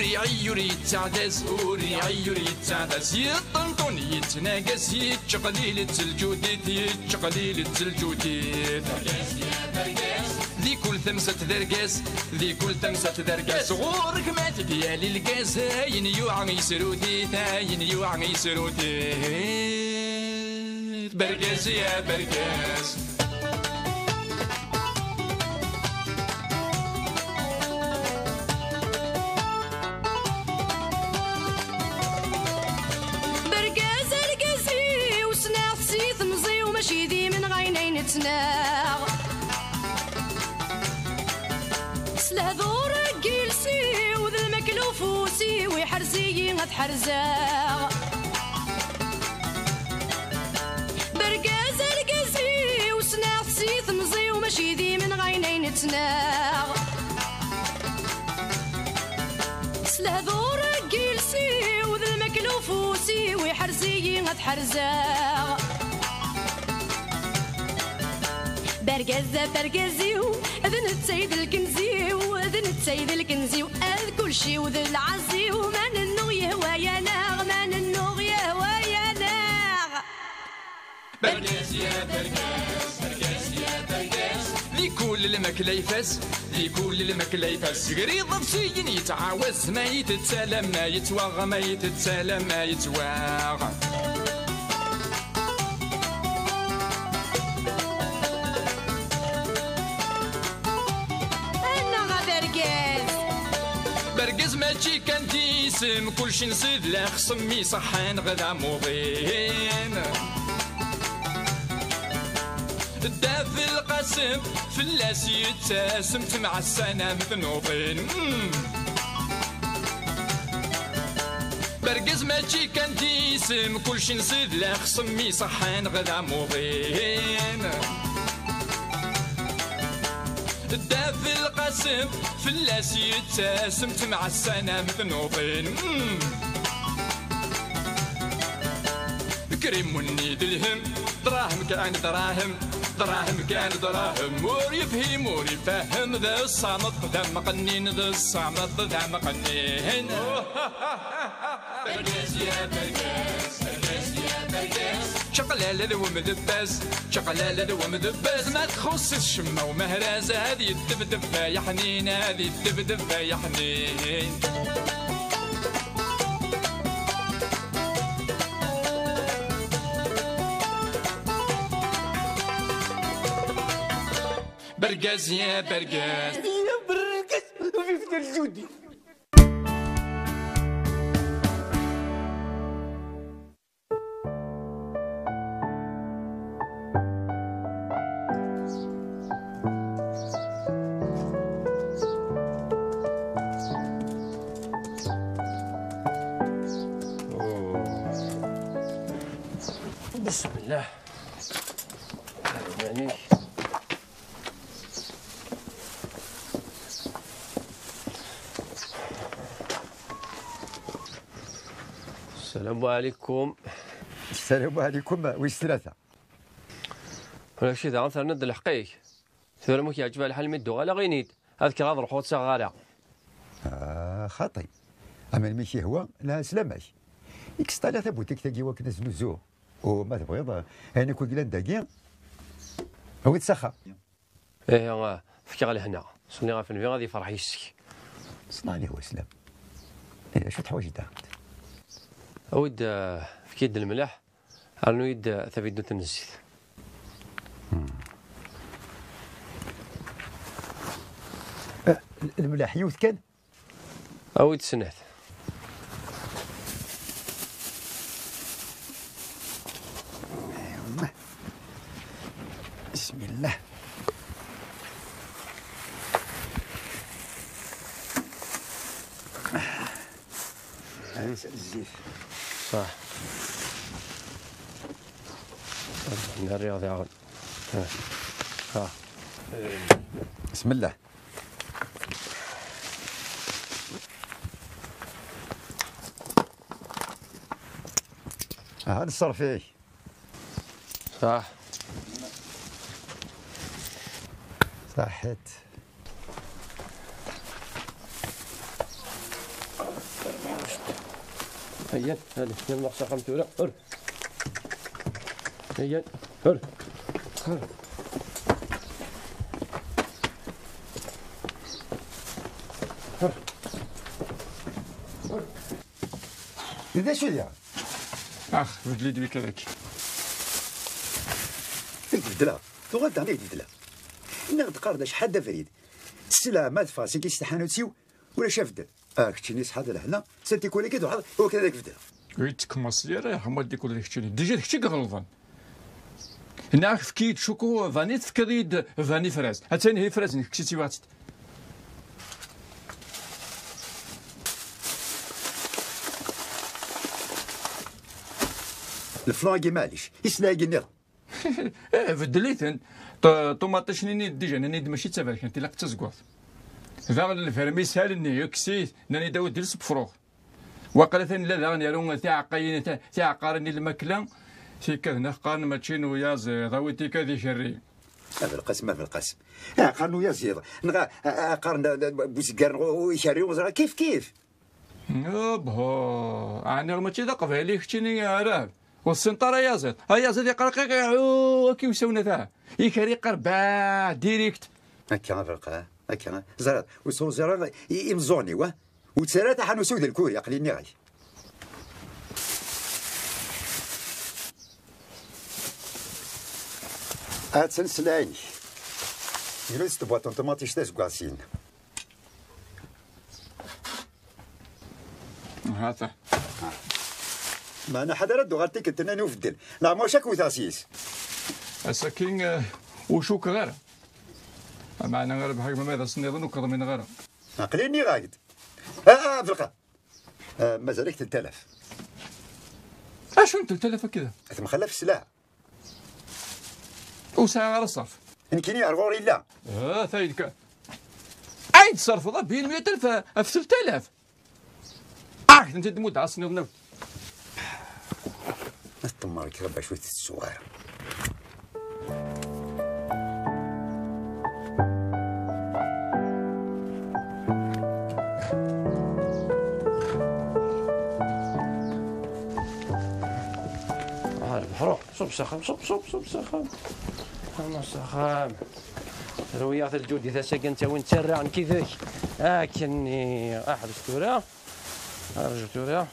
وري عيوري تعدس وري عيوري تعدس يطنطن يتناقس يتشقليل التلجوديت يتشقليل التلجوديت ذي كل ثمسة درقاس ذي كل ثمسة درقاس غورك ما تديالي القاس هاين يوعى يسروديت هاين يوعى يسروديت برقاس يا برقاس سلهذور جلسي وذا المكلوفوسي ويحرزي غتحرزاغ برقاز القزي وسناع سيث مزي وماشي ذي من غينين تناغ سلهذور جلسي وذا المكلوفوسي ويحرزي غتحرزاغ برقزة برقزيو اذن السيد الكنزيو اذن السيد الكنزيو اذ كل شي وذ العزيو من النوغ يهوى يا ناغ من النوغ يهوى يا ناغ برقاز يا برقاز برقاز يا برقاز لكل المكلا يفاس لكل المكلا يفاس قريض بسين يتعاوز ما يتسالم ما يتواغ ما يتسالم ما يتواغ برقز ماشي كان تيسم كلشي نصيد لا خصمي صحان غدا موضين الداف القاسم فلاس يتساسم مع السنة مثنوبين برقز ماشي كان تيسم كلشي نصيد لا خصمي صحان غدا موضين الداف القاسم فلاس يتساسم مع السنة مثنوبين كريم ونيد الهم دراهم كان دراهم دراهم كان دراهم مور يفهم مور يفهم ذا الصامت ذا مقنين ذا الصامت ذا مقنين برقاس يا برقاس برقاس يا برقاس شقلالة ومدباز شقلالة ومدباز ما تخص الشمة ومهرازة هذه الدبدب يا حنين هذه الدبدب يا حنين برقاز يا برقاز يا برقاز وفي الجودي بسم الله يعني السلام عليكم. السلام عليكم. ويش ثلاثة؟ ولا شي ذا غنثر ند الحقيق ثورة موك يعجبها الحال مدو غالا غينيد أذكر هذا روحو تسغالا خاطي أما المشي هو لا سلاماش إكس ثلاثة بوتيك تاقي وكنا زنوزو وما تبغيض أنا كون قلان داقي هو تسخى إيه فكي غالي هنا صني غا في الفي غادي يفرح يسك صنعني هو سلام. إيه شو تحوايج دا أود في كيد الملح أنو يد ثبيدو تنزيد الملاح يوث كان أود سنات بسم الله. هذا الزيت صح من الرياض يا عون ها بسم الله. هذا الصرفي صح صحت هيا هذه يلا نقص خمتورة هر هيا هر هر هر إذا شو اللي بدلي دبي كذاك البدلة تغال دعني البدلة إنا تقارن شحال دا فريد السلعة ما تفاسي كيستحانو تسيو ولا شافد كتشيني صحاد لهنا سنتي كولي كيدو حاضر هو كذا بدل قلت مصير يا حمد كل ديك ديجا داكشي غلطان هنا فكيت شوكو فانيت فكريد فاني فراز هاتاني هي فراز كشتي وقت الفلاكي معليش يسلاقي نير بدليتن طوماطيش نيني ديجا ناني ماشي تبارك انت لا تزقوط ذا الفرمي سهل ني يكسي ناني داود ديرس بفروغ وقال ثاني لا لا نيرون تاع قاين تاع قارني الماكله في كذا قارن ماتشين ويا ضويتي كذا شري هذا القسم هذا القسم قارنو يا زيد نغا قارن بوزكار ويشري وزرا كيف يابا انا ماشي ذا قبالي كتشيني راه والسنطره يا زيد هيا زيد يقرقيق كي وسونا ذا يكري قربا ديريكت هكا فرقه هكا زرات وصو زرا يمزوني وتسالات حنو سود الكوري قليني غاي هاد سلسلاني يلوس تبغى طماطيش تاع كواسين هذا ما انا حدا ردو غارتيك انت ناني وفدل لا موشك وثاسيس السكين وشوك غير معنا غير بحاجه ماذا سنيضن وكذا من غير قليني غايد فرقه مازالك 3000 اشو 3000 كذا انت مخلف السلاح وساعه غير الصرف يمكن يعرفوا لا ثايدك عيد صرف ضا بين 100000 في 3000 انت تموت على سنيضن نطمرك ربع شويه الصغير البحر صوب سخام صوب سخام انا سخام رويات الجودي ذا ساكن تا وين تسرع كيفاش كني احد ستورة ارجع ستورة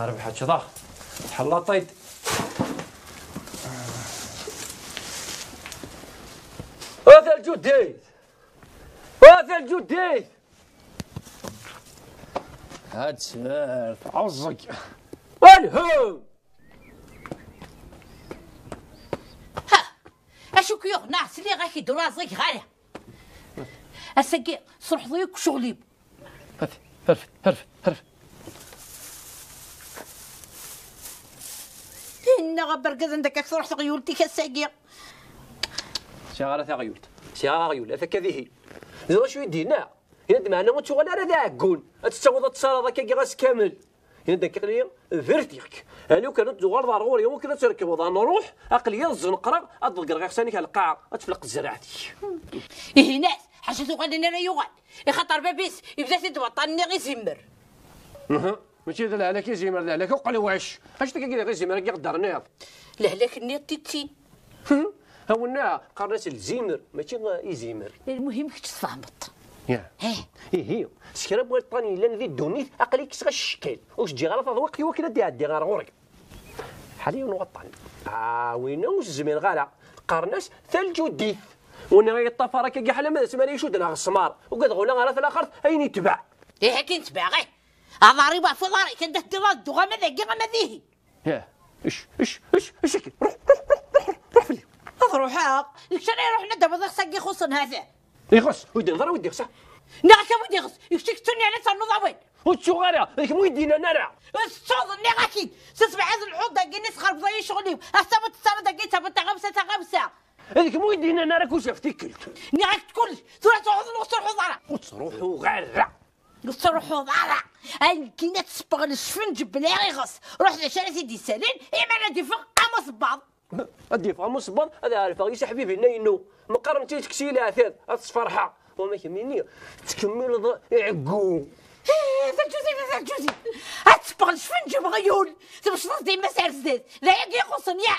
خرب حاجة ضاخ حلاطيد هذا الجديد هاد سمار عزك والهو اشو كيوغ ناس اللي غاكي درازك غالي اسكي صرح ضيق شغلي هرف إن غبرقز عندك أكثر حتى غيولتي كالساقية شغالة هذا كذي زرا شو يدينا يد معنا وتشغل على ذا عقول تستوض تصار ذاك كيغاس كامل يد كيقلي فيرتيك لو كانت زوار ضروري ممكن تركب وضع نروح اقلي الزنقره اضلق غير سانيك على القاعه تفلق زرعتي إيه ناس حاجة تقول لنا يوغال يخطر بابيس يبدا تدوطني غير زمر ماشي ذا عليك يزيمر ذا عليك وقال واش اش تلقى غير زيمر يقدر ناض لا لك النيط تيتين هونا قرنت الزيمر ماشي يزيمر المهم كنت تفهمت يا هي سكراب والطاني لان ذي الدونيت اقلي كسغ الشكل واش تجي غلط وقت وكذا دي غير غورك حاليا نوطن وين واش زمير غالا قرناس ثلج وديث وانا يطفى راك كاع حلا ما سماني يشدنا السمار وقد غولا غير في الاخر اين يتبع ايه كنت باغي هذا ريبا في ضاري كان دهت راد غما ذاك غما ذيه يا اش روح فلي روح يكشري روح ندب ضيق ساقي خصن هذا يخص ودي نظر ودي خص ناك ودي خص يكشتني على صار وين وتشو غير ذيك مو يدينا نرع الصوت ناكيد تسمع هذا العود داكي نسخر بضي شغلي احسبت السنه داكي تبت غمسه هذيك مو يدينا نرع كل شفتي كلت ناك كل تروح تروح وتروح وتروحوا غير تروحوا ضارع كي تسبغ الشفنج بلا غيغص روح لشارع سيدي سالين اما نادي فوق قاموس بعض غادي يفهم الصباط هذا عارف غير حبيبي نينو مقارن تكسي العثاد الصفرحه وما كميني تكمل يعقو ذا الجوزي هتبغى شفن نجيب غيول باش ديما سعر زداد لا يا يخصن يا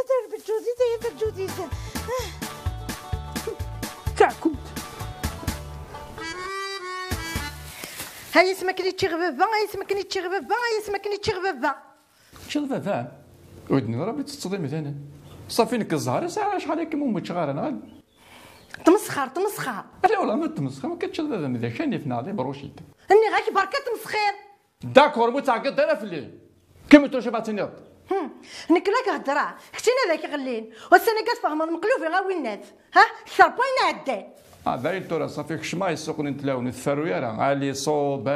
درب الجوزي يا درب الجوزي كعكوت هاي اسمك اللي تشغبابا هاي اسمك اللي تشغبابا هاي اسمك اللي تشغبابا شغبابا ودني ربي تصدي مثلا صافي لك الزهر ساعه شحال هكا مو شغار انا تمسخر لا والله ما تمسخر ما كتشغل هذا كان في ناضي بروشيت اني غاك بركه تمسخير داكور متعقد انا في الليل كم انتو شبعتني انك لاك هضره كتينا ذاك غلين والسنه كتفهم المقلوب غا وين الناس ها شربين عدان باين ترى صافي كشما يسوقني نتلاون نتفارو راه علي صوب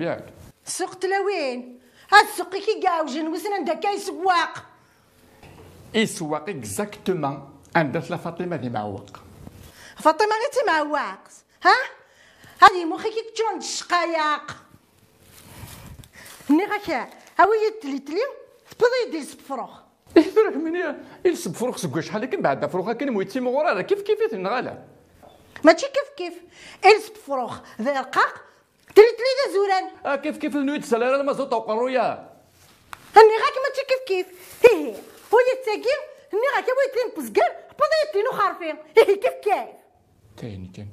ياك السوق تلاوين هاد السوق كي كاع وجن وسنا نداك يسواق يسواق اكزاكتومون عندها فاطمه دي معوق فاطمه غير معوق ها هادي مخي كي تجون الشقايق ني غاك هاوي تلي بدا يدير سبفروخ فروخ مني يلسب فروخ سكوا شحال هكا بعد فروخ كاين مويتي مغورا راه كيف تنغالا ماشي كيف السب فروخ ذا رقاق تلي ذا زوران كيف النويت سلالة ما زوط وقرويا هني غاك ماشي كيف هي هو تاكي هني غاك ويتين بزقر بدا يتينو خارفين كيف تاني كان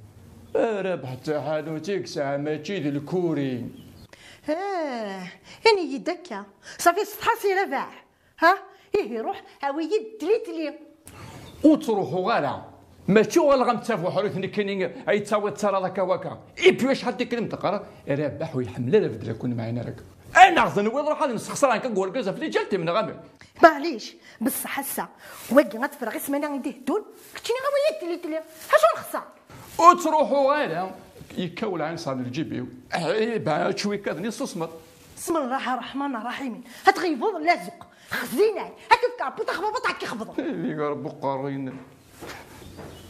ربح حانوتيك ساعة ماشي ذي الكوري يعني يدكا صافي سطحاسي رباع ها روح هاوي تلي وتروحوا غالا ماشي ولا غنتافوا حروثني كاينين اي تساوي تصرا ذاك وكا اي بي واش حد يكلم تقرا ربح ويحمل لا بدرا كون معنا راك انا غزن وين نروح نسخسر كنقول كازا في جالتي من غامر معليش بصح هسا واقي غتفرغ اسمنا نديه دول كنتيني غاوي تلي اش نخسر وتروحوا غالا يكول عين صار الجيبيو بعد شوي كذا نص صمت بسم الله الرحمن الرحيم هتغيبوا لازق خزينه هكا كابوط خبابط هكا خبطوا يا رب قارين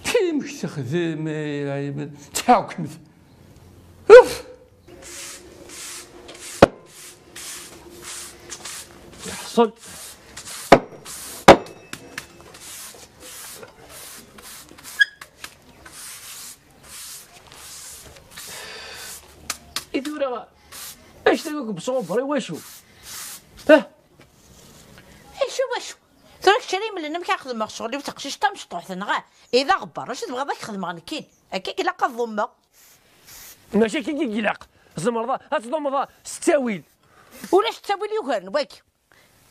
كي مش تخدم يا تحاكم اوف يحصل يدور ايش تقول بصوبري واشو شو تراك شري من لنا كنخدم شغلي وتقشيش تا مشطوح ثنغاه اذا غبر واش تبغى ذاك خدم غنكين هكاك الا الضمه ماشي كي يقلق زمرضه هتضمضه ستاويل ولاش تساوي يوكرن باكي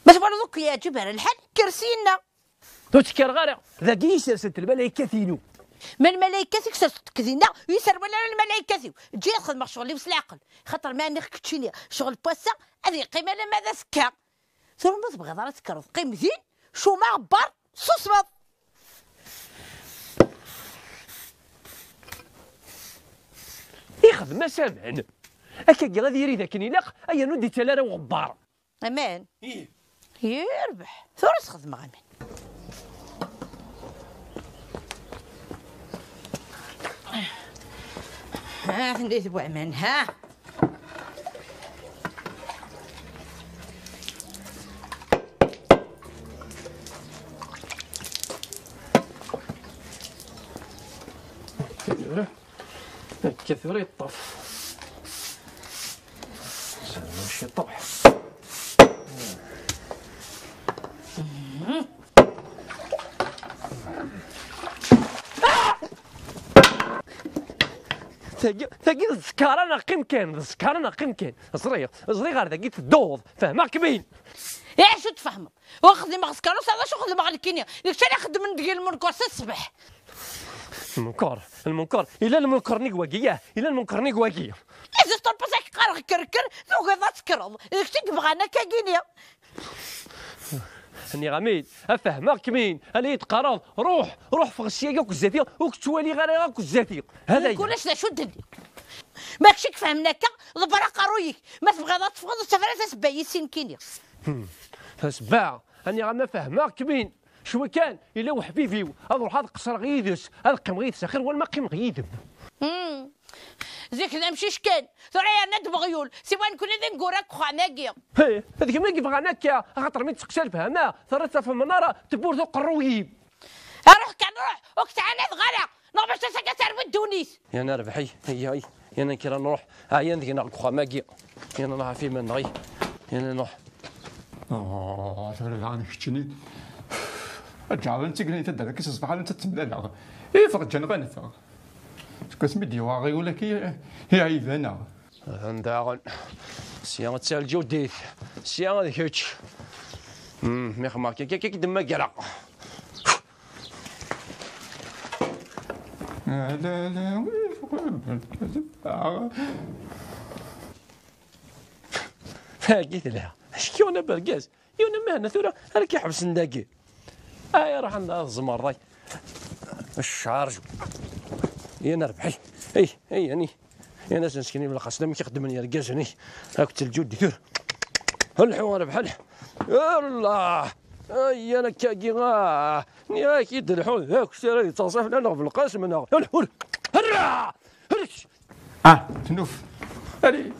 باش تبغى دوك يعجبها الحال كرسينا تذكر غير ذاك يسرسل الملائكه ثينو من الملائكه كذينا يسر ولا الملائكه تجي تخدم شغلي بس العقل خاطر ما نخ كتشيني شغل بواسا هذه قيمه لا ماذا سكا ثم ما تبغى ضرا تكرف قيم زين شو ما عبر صوصبط يخدم ما سامعنا هكا غادي يري ذاك يلاق ايا نودي تلاره وغبار امان يربح ثورس خدمه امان ها نديت بوعمان ها كثر يطف ماشي طبح ثقي السكارة ناقم كان السكارة ناقم كان صغير غير ثقي تدوض فهمك مين ايه شو تفهم واخذ ما سكارو هذا شو خذ ما الكينيا ديك الشيء نخدم من ديال المنكر الصبح المنكر الا المنكر نيكواكيه الا المنكر نيكواكيه اذا طلبتك قارغ كركر ذوك ذا تكرض ديك الشيء بغانا كاكينيا اني غاميد افهمك مين اللي يتقرض روح في الشياكه وكزاتي وكتوالي غير كزاتي هذا كلاش شو دير ماكش فهمناك ضبرا قرويك ما تبغى تفقد السفرات سبايسين كينيا سباع اني غاما فهمك مين شو كان الا وحبيبي اروح هذا قصر غيدس هذا قيم غيدس اخر ولا ما قيم غيدم زيك ذا مشي شكان ثوري انا دبغيول سيوان كل ذا نقوراك خاناكي هذيك ما كيف غناك خاطر من تسقسى الفهمه ثرتها في المناره تبور ذو قرويب. اروح كان روح وقت انا غلا نوبش تسقى تربي الدونيس يا انا ربحي هي يا انا كي نروح هيا نديك ناكل خماكي يا انا في من غي يا انا نروح. ترى انا كتشني الجعل انت قلت تدرك كيس صباح انت تملا اي فرجنا غنفا كاسمي ديواغي ولا كي هي عيفانا عندها سيان تسال جوديت سيان هذيك هيك مي خماكي كي دما كرا لا لا قلت لها شكي وانا برقاز يونا مهنه ثورة انا كيحبس نداكي يا راح الزمر راي الشارج يا انا ربحي اي يعني يا ناس مسكينين بالقصد ما كيخدمني رقاز هني هاك تلجود دير الحوار بحال الله انا كاكي يا كيد الحوت هاك شري تصيف لنا في القسم انا الحول هرا تنوف علي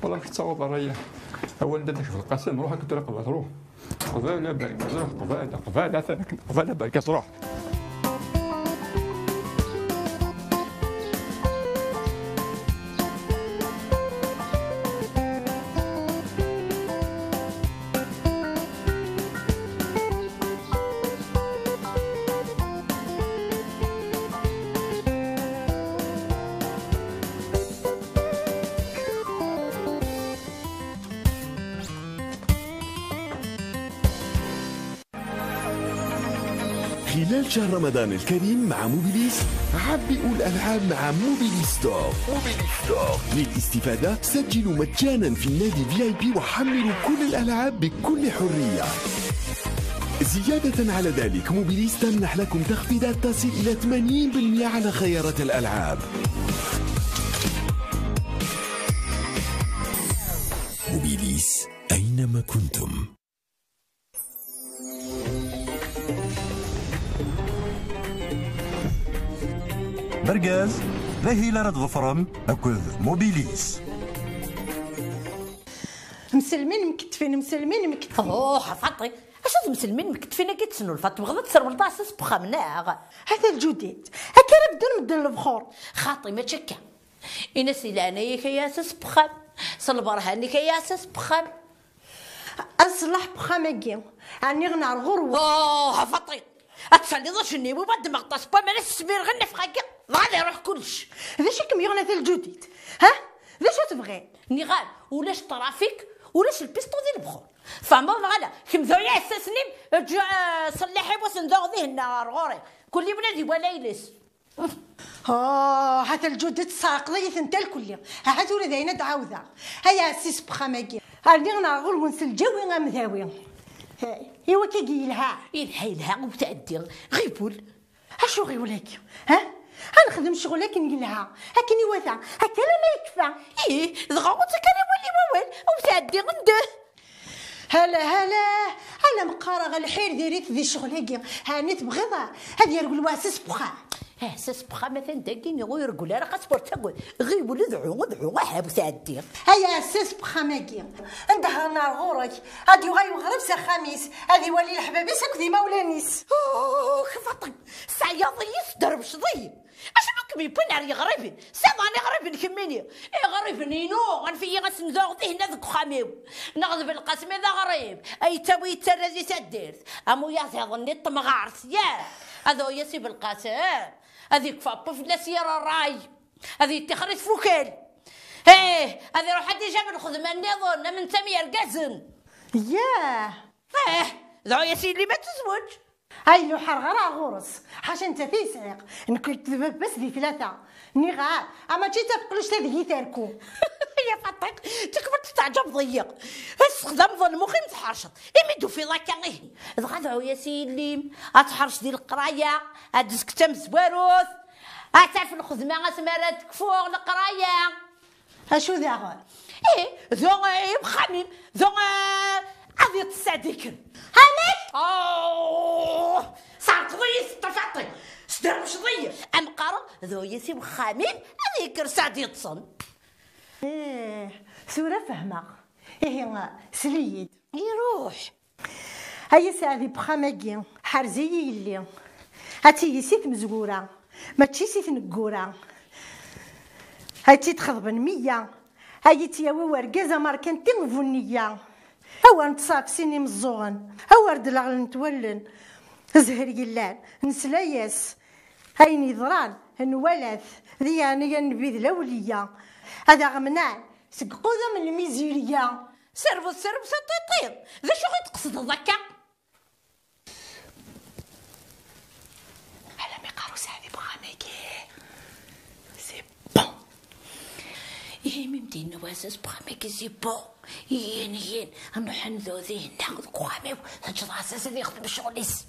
والله كتصاوب رايا اول داك في القسم روح كنت راقب تروح قباله بركه روح قباله ثانك قباله بركه تروح. خلال شهر رمضان الكريم مع موبيليس عبئوا الألعاب مع موبيليس ستور. للاستفادة سجلوا مجانا في النادي VIP وحملوا كل الألعاب بكل حرية. زيادة على ذلك موبيليس تمنح لكم تخفيضات تصل إلى 80% على خيارات الألعاب. موبيليس أينما كنتم. برقاز ذهي لرد ظفرم أكذ موبيليس مسلمين مكتفين اوه فاطي اش مسلمين مكتفين كيتسنوا الفات بغض تسرب الطاسس بخمناغ هذا الجديد هكا بدل مدن البخور خاطي ما تشكى انا سيلاني كياسس بخم صلبرهاني كياسس بخم اصلح بخماكي اني غنار غرو اوه فاطي اتسالي ضشني وبعد ما غطاس با مالا السمير غنى في خاكا غادي يروح كلش هذا شكم يغنى ثل الجديد ها ذا شو تبغي نيغال ولاش طرافيك ولاش البيستو ديال البخور فهموا غالا كم ذويا اساسني رجع صلحي بوس ندوغ ذيه النهار غوري كل بنادي ولا يلس هذا الجدد ساق ضيث انت الكل هذا ولا داينا تعاوذه هيا سيس بخماكي هاني غنا غور ونسل جوي غمذاوي ايوا كي يلها وتعدي غيبول اشو غيولك ها غنخدم شغلك نقلها هكني وثا هكا لا ما يكفى ضغوتك انا ولي موال وتعدي غنده هلا على مقارغه الحير ديريت ذي شغلك هاني تبغيضها هذه يرقل واسس بخا ساس بخا مثلا داكيني غير يرقل راه قصبر تقول غيبول ادعو حاب تعدي هيا اساس بخا ماكي ندهر نار غورك هادي غيوغرب سا خميس هذه ولي الحبابي ساكذي مولانيس خفطي سعياضيس درب شضي اش بكم يبان على غريبين سامعني غريبين كميني غريبين ينو غنفي غنسندوغ ذي هنا ذوك خاميو نغضب القسم هذا غريب اي تاوي ترازي تديرت امو ياسي ظني طمغارس يا هذا ياسي بالقاسم هذيك فابو في السيارة الراي هذه تخرج فوكال هذه روح حد جاب الخدمة نظن من تمية القزن ياه ذو ياسي اللي ما تزوج هاي لو حرغرا غورس حاش انت في سعيق نكنت بس دي ثلاثه نيغا اما تجي تبقلوش تذهي تاركو يا فطيق تكبر تتعجب ضيق استخدام ظن مخي متحرشط يمدو في ضاكا غيه غادعو يا سيليم اتحرش ديال القرايه ادزك تم زواروث تعرف الخدمه اسمارات فوق القرايه اشو ذا ذو بخميم ذو غادي تسعديك هانيك صار قضيه طفطي صدر مش ضيع ام قرا ذو ياسي بخامين هذه يكر سعد يتصن. ثورة فهمة. سليد يروح. هيا سعدي بخاماكي حرزي يلي هاتي سيت مزقورة ماشي سيت نقورة هاتي تخضبن 100 هاي تياوي ورقازة ماركنتي فنية هو نتصاب سيني مزوغن هو رد العقل نتولن زهر يلان نسلاياس هاي نضران نولث ذياني نبيذ الأولية هذا غمنان سقوذة من الميزيرية سربو سطيطير ذا شو غيتقصد ذكا على مقارو سعدي بغاميكي سي بون ميمدين نواسس بغاميكي سي بون ين نروح نذو ذي ناخذ قوامي تجد عساس ذي يخدم شغليس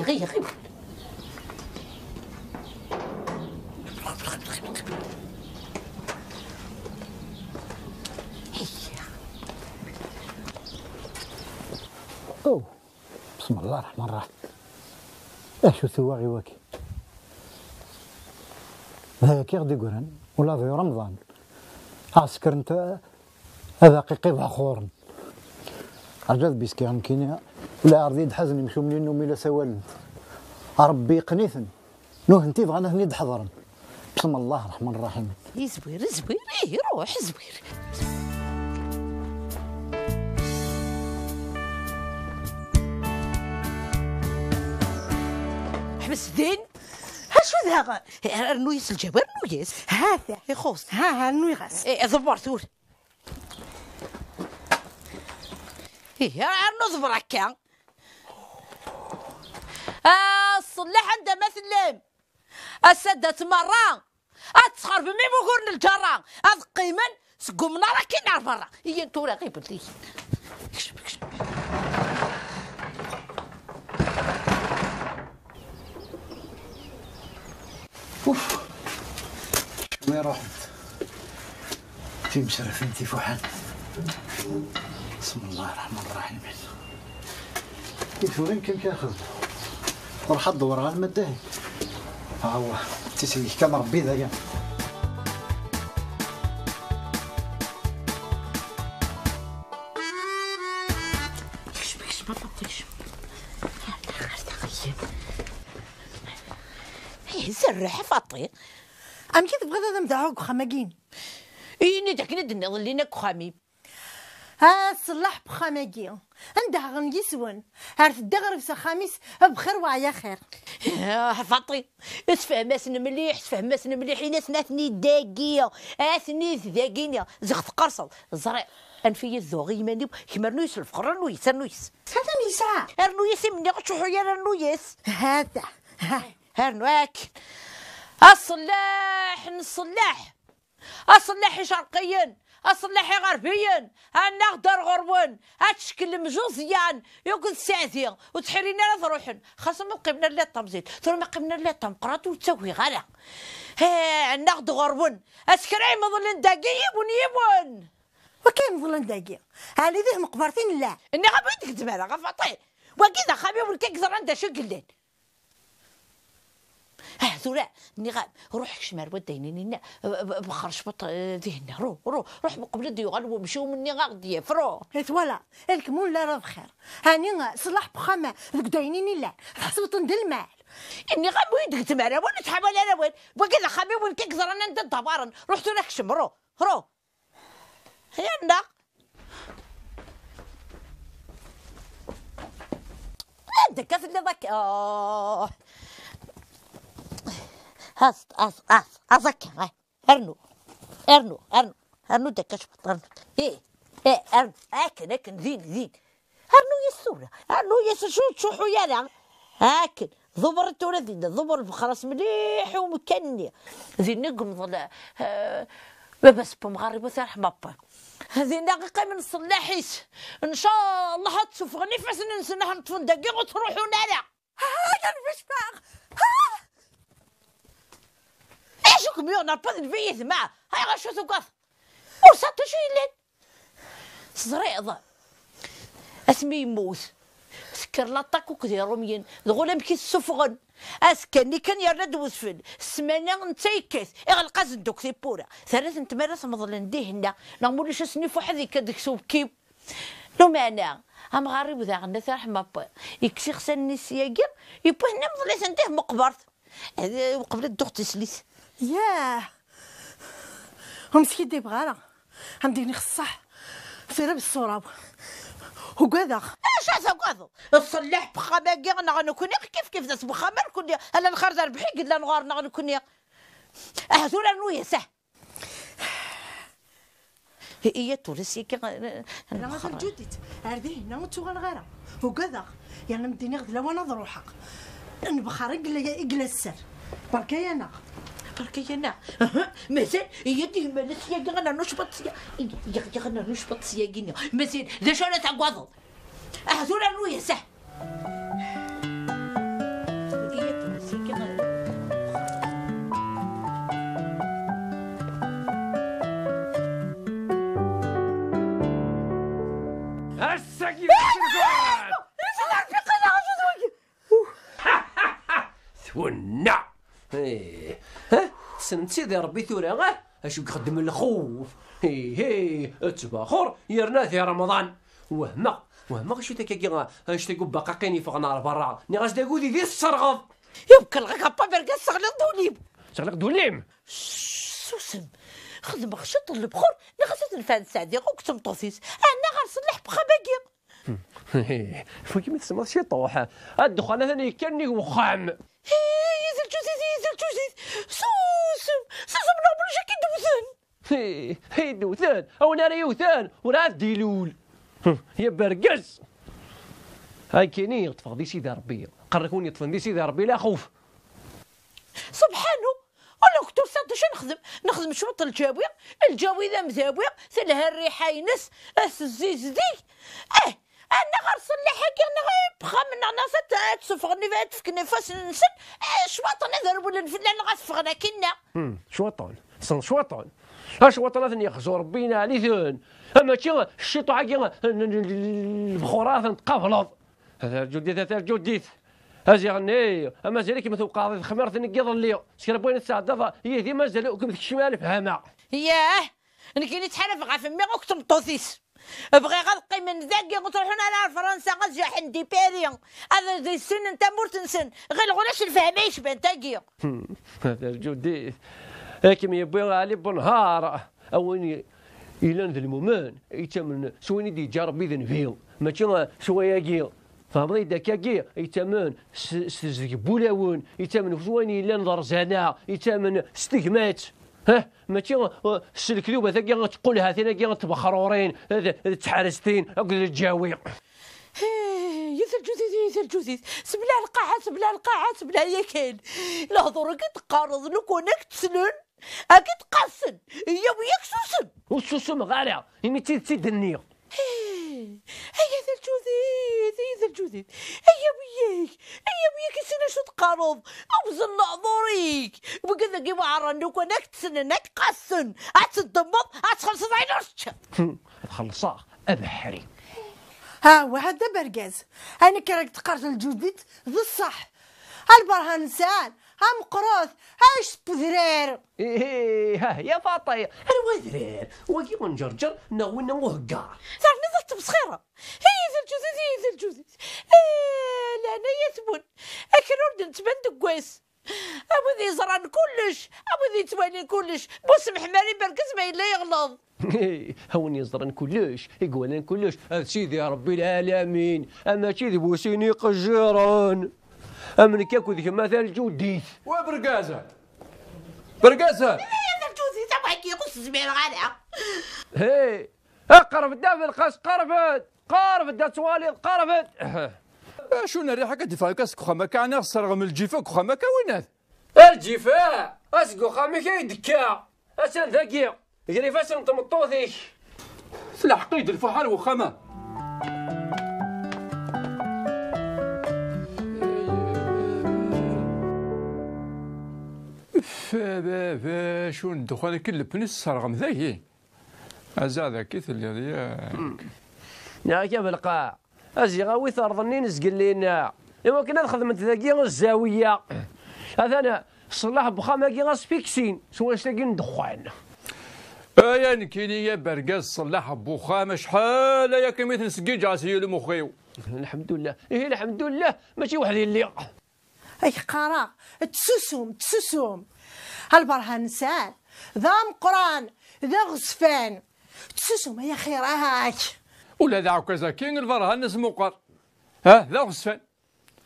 غير أوه بسم الله الرحمن الرحيم. أشو ثواغي واكي هذا كي غدي يقولن ولا في رمضان عسكر انت هذا قيقيض خورن رجال بيسكي غنكينيا ولا عرضي حزن يمشوا منين نوم الى سوالن ربي قنيثن نوه انتي بغانا هني حضرن بسم الله الرحمن الرحيم. زوير روح زوير. حبس دين هاشو ذاغ النويس الجبر نويس هذا يخوص ها نويغاس ضبرتور نضبر هكا الصلاح عنده مثل السدة مرة أتسخر بمي بقول الجرة هذا قيما سقوم نارا كي نار برا هي انتو غير بلي كشف اوف وين رحت في مشرفين في فوحان بسم الله الرحمن الرحيم. كيف وين كان كاخذ روح تدور على المداهي ها هو تسوي كان ربي ذايا ما طبتش سرح فاطي ام كي تبغي هذا مدعوك خماقين إني داك ندني ظلينا خامي صلاح بخماقي عندها غنيسون عرفت الدغرف خميس بخير وعيا خير فاطي تفهماسن مليح ناس ناثني داقيه اثني داقينيا زغت قرصل زرع انفي الذوغي ماني كيما رنويس الفقر رنويس هذا نساء رنويس مني غتشوحو يا رنويس هذا هرنواك الصلاح شرقيا الصلاح غربيا نقدر غربون هتشكل مجوزيان يقول ساعتين وتحرينا لا تروحن خاصة ما قبنا لا طمزيت ثم قبنا لا طمقرات وتسوي غلا نقد غربون اسكراي مظلن داقي يبون وكاين مظلن داقي هاني ذي مقبرتين لا اني غبيتك تمارا غفطي وكذا خبي والكيكزر عنده شو قلين ذولا نغاب روح كشمار وديني بخرج بط ذهنا روح بقبل ديو غلو مشيو مني غادي فرو ولا الكمون لا راه بخير هاني صلاح بخامه ذوك داينيني لا حسبت ندير المال اني غاب ويدك تمارا وين تحاول انا وين وكذا خبي وين كيكزر انا ندير دبارن رحت لك شم رو هي عندك عندك كاس اللي ذاك أذكر أرنو دكاش بطرن أرنو أكن ذين أرنو يسورة أرنو شو حيانا أكن ضبر التورة ذين ضبر خلاص مليح ومكني ذين نقم ظل بس بمغرب وثارح مابا هذه دقيقة من الصلاحيس إن شاء الله هتشوف غني فاسن نسنها نطفن دقيقة وتروحوا نالا هذا المشبع Donc mieux, on n'a pas de vie, ما هاي غشو ثقاف ورصات شو يلين صريضة اسمي يموت سكر لاطاك وكذا روميين دغولا مكي السفغن اسكني كان يرد وسفل السمانة نتايكس اغلق زندوك سي بورا ثلاث نتمارس مظلن ديهنا نعملوش سنيف واحد يكدك سوب كيب لو معنا هم غريب ذا غنا ثاح مابا يكسي خسن السياقي يبوه هنا مظلي سنتيه مقبرت هذا وقبل الدوخ تسليس ياه هم سكيدي بغالا عندي خصح سير بالصورة وكذا اش هذا كذا الصلاح بخماقي انا غنكون كيف ذات بخمر كون انا الخرز ربحي قلت له نغار غنكون اهزولا نويا صح هي تورسي كي انا غير جوديت هذه هنا وتغنغرا وكذا يعني مديني غدلا وانا ضروحك نبخر يقلا السر بركي انا مازال يدي مالت يا غنا نشبط يا غنا نشبط سياقينا مازال ذا شانا تاع قاضل اهزولا نويا صح ثونا ها سنت سيدي ربي ثورة اش يخدم الخوف هي تباخر يرنا في رمضان وهما شو تاكي اش تقول بقاقيني فوق نار برا ني غاش داكودي دي السرغض يبقى لك با بركا شغلق دوليم سوسم خدم خشط البخور نغسل الفان سعدي وكتم طوفيس انا غنصلح بخباقي فوكي ما تسمى شي طوحه الدخان ثاني كاني وخام يزل جوزيت سوسم نوبل جاكي دوثان هي دوثان او انا يوثان وراه ديلول يا برقز هاي كاينين يطفق دي سيدي ربي قركوني يطفن دي سيدي ربي لا خوف سبحانه انا كنت وصلت نخدم شوط الجاوي ذا مزاوي ثلها الريحه ينس الزيز دي انا غنصلح حكي انا غيبخا من ناس تسفغني فات فكني فاس نسن شواطن نضربوا الفلان غتفغنا كنا شواطن شواطن اش وطن يخزو ربينا عليه اما تي الشيطو حكي البخورات نتقفلض هذا جديد هذا غني اما زالك مثل قاضي خمر ثني يضل سير بغينا نتساعد هي ديما مازال الشمال فهمها ياه انا كاين يتحالف غا فمي غكتم طوثيس بغي غنقي من ذاك غتروحون على فرنسا غتجي حندي بيريون هذا دي السن انت مورتنسن غير غلاش الفهميش بان تاكي هذا الجديد هاكم يبغي علي بنهار اواني الى ذا المومان يتمن سويني دي جارب بيذن فيو ماشي شويه كي فهمضي داكاكي يتمن بولاون يتمن سويني الى نظر زنا يتمن استجمات ها ماشي السلكلوبه ذاك غتقولها ثاني غتبخرورين تحرستين اقول الجاوي يثل جوزيز سبلا القاعات يا كاين الهضور كتقارض لو كونك تسنن اكيد قاسن هي وياك سوسم والسوسم غاليه اني تسد النية هيا ذا الجوزيز هيا وياك سنة شو تقارض اوزن نعذوريك وكذا كيما عرنو كونك تسننك قاسن عتدمض عتخلص عينوش خلصاه ابحري ها وهذا برقاز انا كراك تقارت الجديد ذو الصح البرهان سال هم قروث هاش بذرير ها يا فاطي انا وذرير وكي نجرجر نغوي وهقار تعرفني ضغط بصخيره هي ذا الجوزيز لا انا يثبت اكل نتبان كويس ابو ذي زران كلش ابو ذي توالي كلش بوسم حماري بركز ما الا يغلظ هوني يزرن كلش يقولن كلش سيدي يا ربي العالمين اما سيدي بوسيني قجران امن كاكو ذيك مثل الجوديث وبرقازه يا ذا الجوزيث ابو حكي يقص زبير غالع هي اقرب دافع القاس قارفت دات والي قارفت شو الريحه كتدفع كاسك خما كان صرغ من الجيفه خما كوينات الجفاء اسقو خامي كيدكا اسن ذكي يجري فاسن تمطوثي في الحقيد الفحال وخما شو الدخان كل بنس صرغم ذاهي أزاد كيف اللي يا كيف القاع أزي غاوي ثرضني نسقل لينا إما كنا خدمت ذاكي الزاوية هذا أنا صلاح بخامة غاس فيكسين سوا ساقين دخان يعني كيني يا برقاز صلاح بخامة شحال يا كمية نسقي جاسي المخيو الحمد لله إيه الحمد لله ماشي وحدي اللي أي قرا تسوسوم هالبرهان سال ذا مقران ذا غصفان تسوسوم يا خير هاك ولا ذا كذا كين البرهان اسمه قر ها ذا غصفان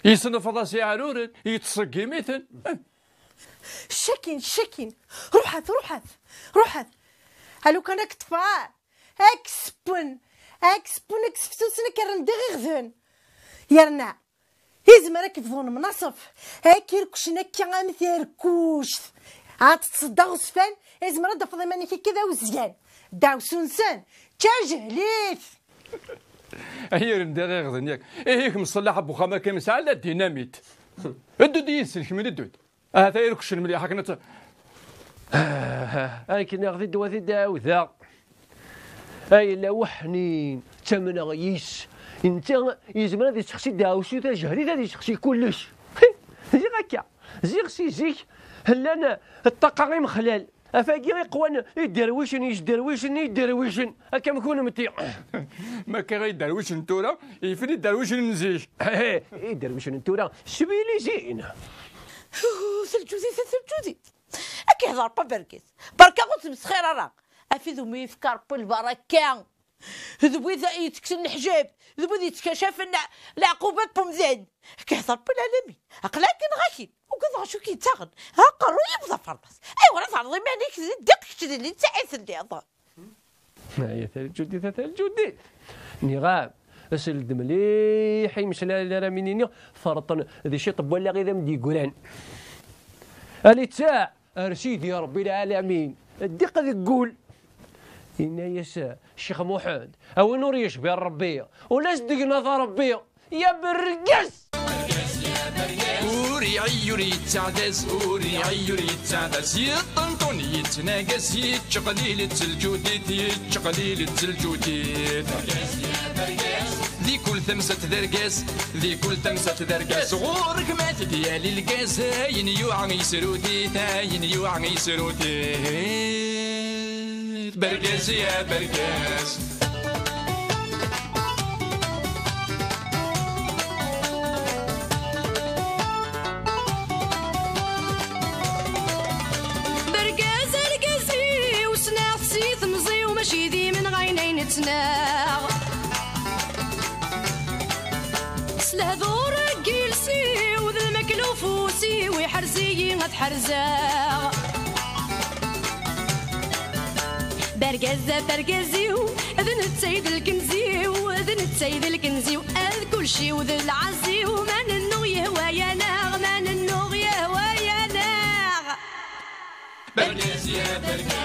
يصنف راسي عرورن يتصقي مثل شكين روحات هلو كان اكتفار اكسبون اكسفتوسنا كرن دغغذن يرنا إذا ما ركبون منصف هاك يركشنا كي مثل كوش عاد تصدق غصفان إذا ما رد فضيماني كذا وزيان داو سونسان تجهليت هي دغغذن ياك هيك مصلح ابو خامه كم ساعه لا ديناميت الدود يسلك من الدود هذا يركش المليحه كانت هاي كنا غادي دوازي داوذا هاي لا وحنين تمنا غيس انت يزمر هذه تشخصي داوشي تا جهري هذه تشخصي كلش زي هكا زي هلا الطاقه غير مخلال افاكي غير قوان يدرويشن هكا نكون متي ما كان غيدرويشن نتورا يفني درويشن نزيج يدرويشن نتورا سبيلي زين سلجوزي أكي هضر بركز بركة قلت مسخير راه أفيدو ما يفكر بالبركة ذو إذا يتكسن الحجاب ذو إذا يتكشف العقوبات بمزين أكي هضر بالعالمين أقلاك غاشي وكذا غاشو كي تاخد ها قرو يبدا فرناس أيوا راه تعرضي مانيك دق كشدي اللي تعيس اللي أضر يا ثلجودي نغاب اسلد مليح يمشي لا منيني فرطن ذي شي طب ولا غير مدي قران اللي تاع ارشيد يا ربي العالمين الدقه ذي تقول إن يسا الشيخ محمد او نور يشبه ربي ولا صدق نظر ربي يا برقس أوري عيوري تعدس أوري عيوري تعدس يطنطون يتناقس يتشقليل التلجوديت يتشقليل التلجوديت ذي كل ثمسة ذرقاس غورك ما تديالي القاس هاين يوعن يسروديت برقاس يا برقاس ماشي ذي من غينين تناغ سلهذور جيلسي وذا المكلوفوسي ويحرزي غتحرزاغ برقزيو اذن السيد الكنزيو اذ كل شي وذا العزيو ما ننو يهوى يا ناغ برقز يا برقز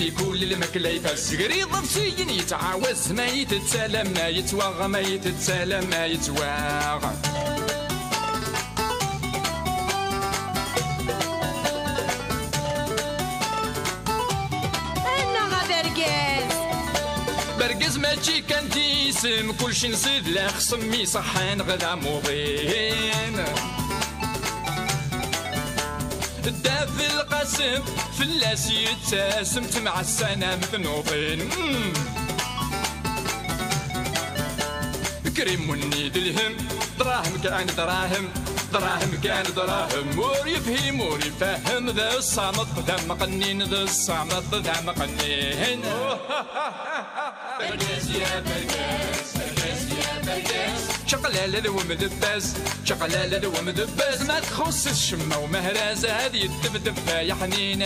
لكل المكليفاس قريض بسيين يتعاوز ما يتسالم ما يتواغ برقز ماشي كان تيسم كل شي نصيد لا خصمي صحان غدا موضين الداب القاسم فلاس يتسم مع السنة مثنوطين كريم ونيد الهم دراهم كان دراهم مور يفهم ذا الصامت ذا مقنين برقاس يا برقاس شقلالة ذو مدباز ما تخص الشمة ومهرازة هذه الدبدبة يا حنين